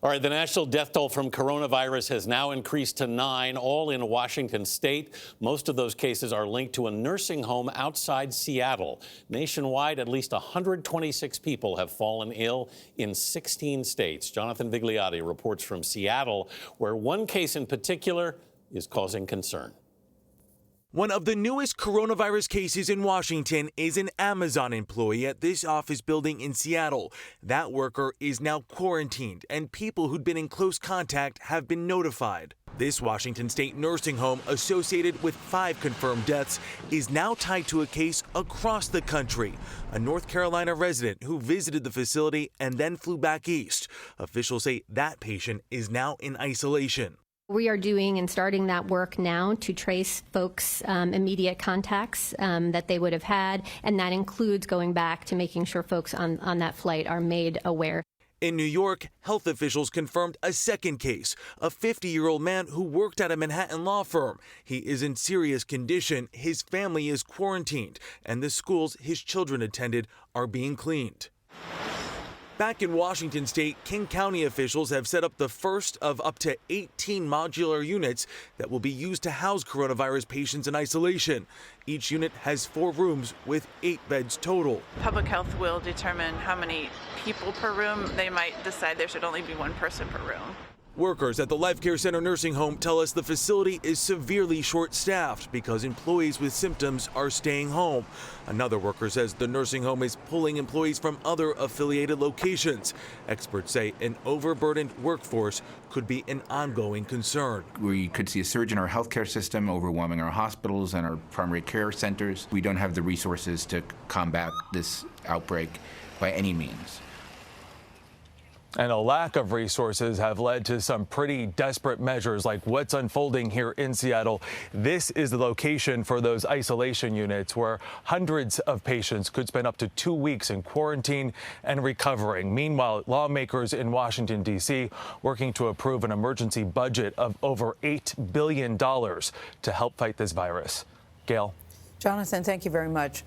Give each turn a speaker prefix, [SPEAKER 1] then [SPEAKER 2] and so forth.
[SPEAKER 1] All right, the national death toll from coronavirus has now increased to 9, all in Washington state. Most of those cases are linked to a nursing home outside Seattle. Nationwide, at least 126 people have fallen ill in 16 states. Jonathan Vigliotti reports from Seattle, where one case in particular is causing concern.
[SPEAKER 2] One of the newest coronavirus cases in Washington is an Amazon employee at this office building in Seattle. That worker is now quarantined, and people who'd been in close contact have been notified. This Washington state nursing home, associated with 5 confirmed deaths, is now tied to a case across the country. A North Carolina resident who visited the facility and then flew back east. Officials say that patient is now in isolation.
[SPEAKER 3] We are doing and starting that work now to trace folks' immediate contacts that they would have had, and that includes going back to making sure folks on that flight are made aware.
[SPEAKER 2] In New York, health officials confirmed a second case, a 50-year-old man who worked at a Manhattan law firm. He is in serious condition, his family is quarantined, and the schools his children attended are being cleaned. Back in Washington state, King County officials have set up the first of up to 18 modular units that will be used to house coronavirus patients in isolation. Each unit has 4 rooms with 8 beds total.
[SPEAKER 4] Public health will determine how many people per room. They might decide there should only be 1 person per room.
[SPEAKER 2] Workers at the Life Care Center nursing home tell us the facility is severely short-staffed because employees with symptoms are staying home. Another worker says the nursing home is pulling employees from other affiliated locations. Experts say an overburdened workforce could be an ongoing concern.
[SPEAKER 5] We could see a surge in our healthcare system, overwhelming our hospitals and our primary care centers. We don't have the resources to combat this outbreak by any means.
[SPEAKER 6] And a lack of resources have led to some pretty desperate measures like what's unfolding here in Seattle. This is the location for those isolation units where hundreds of patients could spend up to 2 weeks in quarantine and recovering. Meanwhile, lawmakers in Washington, D.C. working to approve an emergency budget of over $8 billion to help fight this virus. Gayle.
[SPEAKER 7] Jonathan, thank you very much.